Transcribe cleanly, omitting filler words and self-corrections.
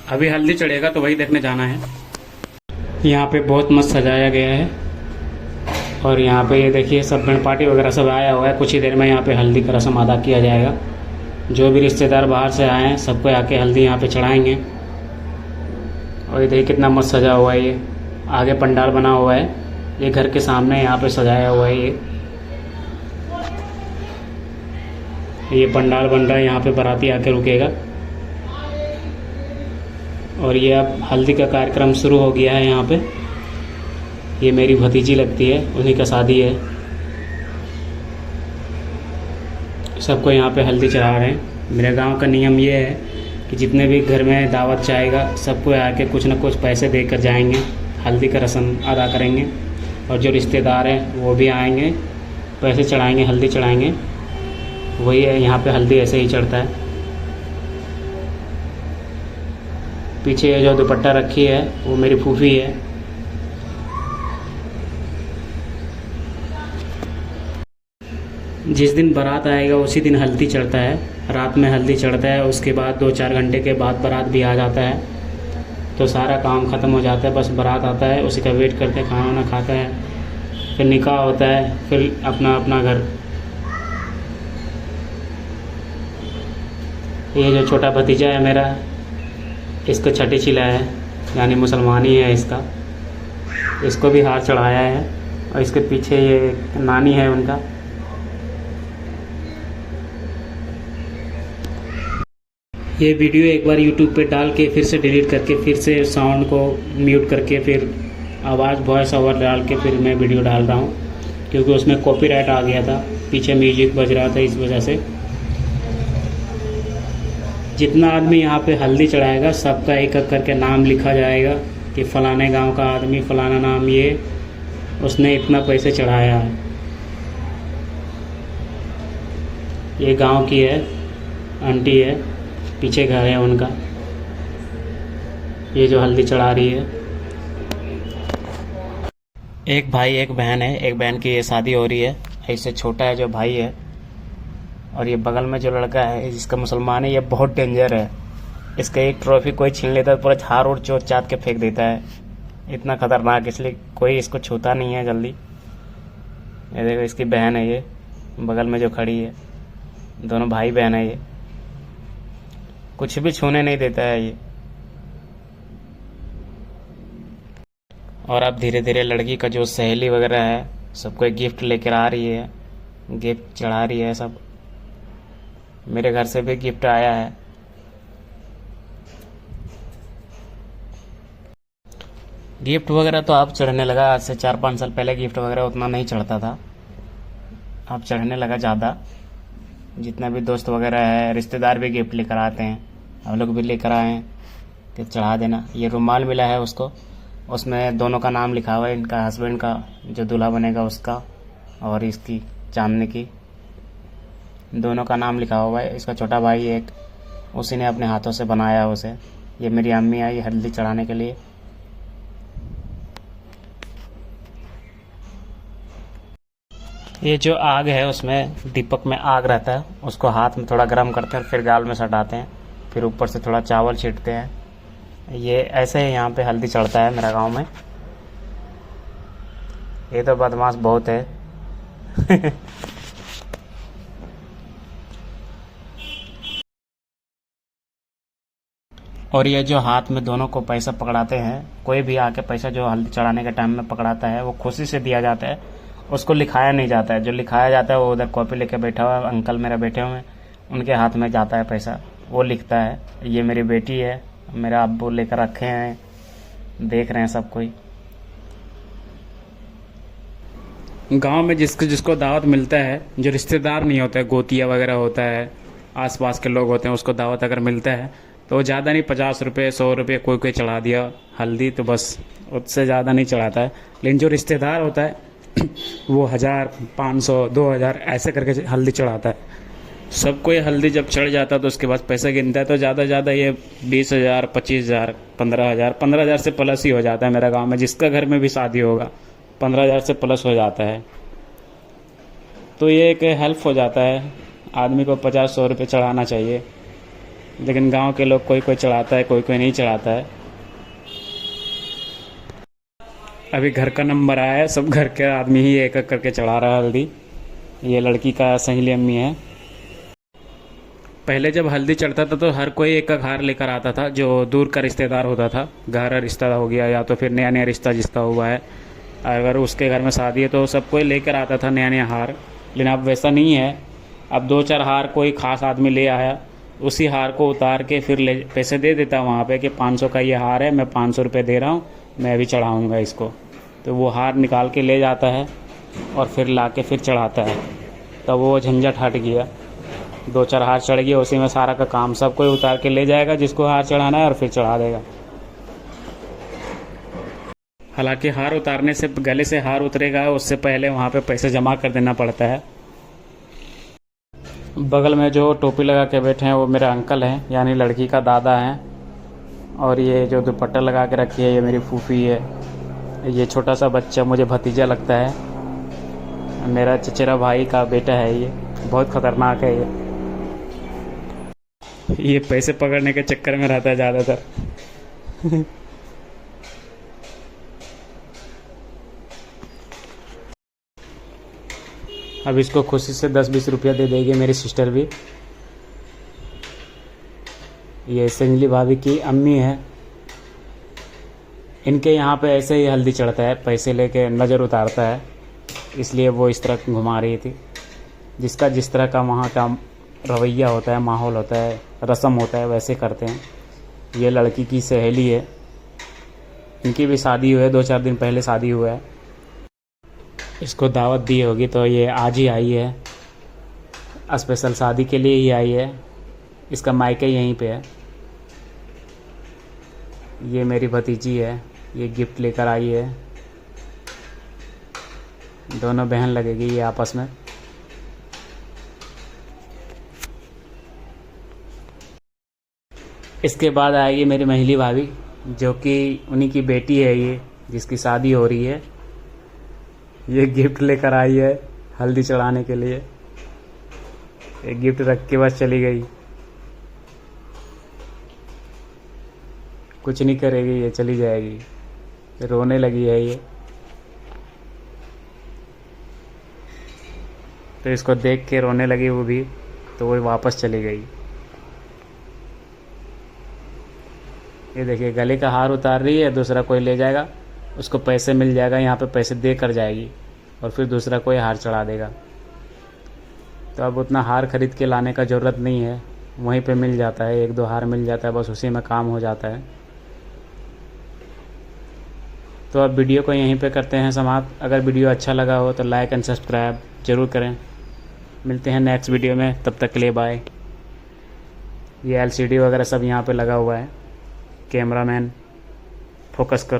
अभी हल्दी चढ़ेगा तो वही देखने जाना है। यहाँ पे बहुत मस्त सजाया गया है और यहाँ पे ये देखिए सब पार्टी वगैरह सब आया हुआ है। कुछ ही देर में यहाँ पे हल्दी का रस्म अदा किया जाएगा। जो भी रिश्तेदार बाहर से आए हैं सबको आके हल्दी यहाँ पे चढ़ाएंगे। और ये देखिए कितना मस्त सजा हुआ है। ये आगे पंडाल बना हुआ है, ये घर के सामने यहाँ पे सजाया हुआ है। ये पंडाल बन रहा है, यहाँ पे बाराती आके रुकेगा। और ये अब हल्दी का कार्यक्रम शुरू हो गया है यहाँ पे। ये मेरी भतीजी लगती है, उन्हीं का शादी है। सबको यहाँ पे हल्दी चढ़ा रहे हैं। मेरे गांव का नियम ये है कि जितने भी घर में दावत चाहेगा सबको आके कुछ ना कुछ पैसे देकर जाएंगे, हल्दी का रस्म अदा करेंगे। और जो रिश्तेदार हैं वो भी आएंगे, पैसे चढ़ाएंगे, हल्दी चढ़ाएंगे। वही है, यहाँ पे हल्दी ऐसे ही चढ़ता है। पीछे जो दुपट्टा रखी है वो मेरी फूफी है। जिस दिन बारात आएगा उसी दिन हल्दी चढ़ता है। रात में हल्दी चढ़ता है, उसके बाद 2-4 घंटे के बाद बारात भी आ जाता है। तो सारा काम ख़त्म हो जाता है, बस बारात आता है, उसी का वेट करते हैं, खाना वाना खाता है, फिर निकाह होता है, फिर अपना अपना घर। ये जो छोटा भतीजा है मेरा, इसको छठी चिल्ला है, यानी मुसलमानी है इसका। इसको भी हार चढ़ाया है। और इसके पीछे ये नानी है उनका। ये वीडियो एक बार YouTube पे डाल के फिर से डिलीट करके फिर से साउंड को म्यूट करके फिर आवाज़ वॉइस ओवर डाल के फिर मैं वीडियो डाल रहा हूँ, क्योंकि उसमें कॉपीराइट आ गया था, पीछे म्यूजिक बज रहा था, इस वजह से। जितना आदमी यहाँ पे हल्दी चढ़ाएगा सबका एक एक करके नाम लिखा जाएगा कि फ़लाने गांव का आदमी, फ़लाना नाम, ये उसने इतना पैसे चढ़ाया है। ये गांव की है, आंटी है, पीछे घर है उनका। ये जो हल्दी चढ़ा रही है, एक भाई एक बहन है। एक बहन की ये शादी हो रही है, इससे छोटा है जो भाई है। और ये बगल में जो लड़का है जिसका मुसलमान है, ये बहुत डेंजर है। इसका एक ट्रॉफी कोई छीन लेता है तो पूरा झाड़ उड़ चोट चाट के फेंक देता है। इतना खतरनाक, इसलिए कोई इसको छूता नहीं है जल्दी। ये देखो इसकी बहन है, ये बगल में जो खड़ी है, दोनों भाई बहन है। ये कुछ भी छूने नहीं देता है ये। और अब धीरे धीरे लड़की का जो सहेली वगैरह है सबको गिफ्ट लेकर आ रही है, गिफ्ट चढ़ा रही है सब। मेरे घर से भी गिफ्ट आया है। गिफ्ट वगैरह तो अब चढ़ने लगा। आज से 4-5 साल पहले गिफ्ट वगैरह उतना नहीं चढ़ता था, अब चढ़ने लगा ज़्यादा। जितना भी दोस्त वगैरह है, रिश्तेदार भी गिफ्ट लेकर आते हैं, हम लोग भी लेकर आए हैं तो चढ़ा देना। ये रुमाल मिला है उसको, उसमें दोनों का नाम लिखा हुआ है, इनका हस्बैंड का, जो दूल्हा बनेगा उसका, और इसकी चांदनी की, दोनों का नाम लिखा हुआ है। इसका छोटा भाई एक, उसी ने अपने हाथों से बनाया उसे। ये मेरी अम्मी आई हल्दी चढ़ाने के लिए। ये जो आग है उसमें दीपक में आग रहता है, उसको हाथ में थोड़ा गर्म करते हैं, फिर गाल में सटाते हैं, फिर ऊपर से थोड़ा चावल छींटते हैं। ये ऐसे ही यहाँ पे हल्दी चढ़ता है मेरा गांव में। ये तो बदमाश बहुत है। और ये जो हाथ में दोनों को पैसा पकड़ाते हैं, कोई भी आके पैसा जो हल्दी चढ़ाने के टाइम में पकड़ाता है वो खुशी से दिया जाता है, उसको लिखाया नहीं जाता है। जो लिखाया जाता है वो उधर कॉपी लेके बैठा हुआ है, अंकल मेरा बैठे हुए हैं, उनके हाथ में जाता है पैसा, वो लिखता है। ये मेरी बेटी है, मेरा अब्बू लेकर रखे हैं, देख रहे हैं सब कोई। गांव में जिसको जिसको दावत मिलता है, जो रिश्तेदार नहीं होता है, गोतिया वगैरह होता है, आसपास के लोग होते हैं, उसको दावत अगर मिलता है तो ज़्यादा नहीं, 50 रुपये 100 रुपये कोई कोई चढ़ा दिया हल्दी, तो बस उससे ज़्यादा नहीं चढ़ाता है। लेकिन जो रिश्तेदार होता है वो 1000, 500, 2000 ऐसे करके हल्दी चढ़ाता है। सबको ये हल्दी जब चढ़ जाता है तो उसके बाद पैसा गिनता है, तो ज़्यादा ज़्यादा ये 20,000, 25,000, 15,000, 15,000 से प्लस ही हो जाता है। मेरा गांव में जिसका घर में भी शादी होगा 15,000 से प्लस हो जाता है। तो ये एक हेल्प हो जाता है, आदमी को 50-100 रुपये चढ़ाना चाहिए। लेकिन गांव के लोग कोई कोई चढ़ाता है, कोई कोई नहीं चढ़ाता है। अभी घर का नंबर आया है, सब घर के आदमी ही एक एक करके चढ़ा रहा है हल्दी। ये लड़की का सहेली अम्मी है। पहले जब हल्दी चढ़ता था तो हर कोई एक एक हार लेकर आता था, जो दूर का रिश्तेदार होता था, गहरा रिश्ता हो गया या तो फिर नया नया रिश्ता जिसका हुआ है, अगर उसके घर में शादी है तो सब कोई लेकर आता था नया नया हार। लेकिन अब वैसा नहीं है। अब दो चार हार कोई ख़ास आदमी ले आया, उसी हार को उतार के फिर ले पैसे दे देता वहाँ पे कि 500 का ये हार है, मैं 500 रुपये दे रहा हूँ, मैं अभी चढ़ाऊँगा इसको। तो वो हार निकाल के ले जाता है और फिर ला के फिर चढ़ाता है। तब वो झंझट हट गया। दो चार हार चढ़ गया, उसी में सारा का काम सब कोई उतार के ले जाएगा जिसको हार चढ़ाना है और फिर चढ़ा देगा। हालांकि हार उतारने से गले से हार उतरेगा उससे पहले वहाँ पे पैसे जमा कर देना पड़ता है। बगल में जो टोपी लगा के बैठे हैं वो मेरे अंकल हैं, यानी लड़की का दादा हैं। और ये जो दुपट्टा लगा के रखी है ये मेरी फूफी है। ये छोटा सा बच्चा मुझे भतीजा लगता है, मेरा चचेरा भाई का बेटा है। ये बहुत ख़तरनाक है। ये पैसे पकड़ने के चक्कर में रहता है ज़्यादातर। अब इसको खुशी से 10-20 रुपया दे देगी मेरी सिस्टर भी। ये संजली भाभी की अम्मी है। इनके यहाँ पे ऐसे ही हल्दी चढ़ता है, पैसे लेके नज़र उतारता है, इसलिए वो इस तरह घुमा रही थी। जिसका जिस तरह का वहाँ का रवैया होता है, माहौल होता है, रस्म होता है, वैसे करते हैं। ये लड़की की सहेली है, इनकी भी शादी हुई है, 2-4 दिन पहले शादी हुआ है। इसको दावत दी होगी तो ये आज ही आई है, स्पेशल शादी के लिए ही आई है। इसका मायके यहीं पे है। ये मेरी भतीजी है, ये गिफ्ट लेकर आई है। दोनों बहन लगेगी ये आपस में। इसके बाद आएगी मेरी महिली भाभी, जो कि उन्हीं की बेटी है, ये जिसकी शादी हो रही है। ये गिफ्ट लेकर आई है हल्दी चढ़ाने के लिए। एक गिफ्ट रख के बस चली गई, कुछ नहीं करेगी, ये चली जाएगी। रोने लगी है ये, तो इसको देख के रोने लगी वो भी, तो वो वापस चली गई। ये देखिए गले का हार उतार रही है, दूसरा कोई ले जाएगा, उसको पैसे मिल जाएगा, यहाँ पे पैसे दे कर जाएगी और फिर दूसरा कोई हार चढ़ा देगा। तो अब उतना हार खरीद के लाने का ज़रूरत नहीं है, वहीं पे मिल जाता है, 1-2 हार मिल जाता है, बस उसी में काम हो जाता है। तो अब वीडियो को यहीं पे करते हैं समाप्त। अगर वीडियो अच्छा लगा हो तो लाइक एंड सब्सक्राइब ज़रूर करें। मिलते हैं नेक्स्ट वीडियो में, तब तक के लिए बाय। ये LCD वगैरह सब यहाँ पे लगा हुआ है। कैमरामैन फोकस कर।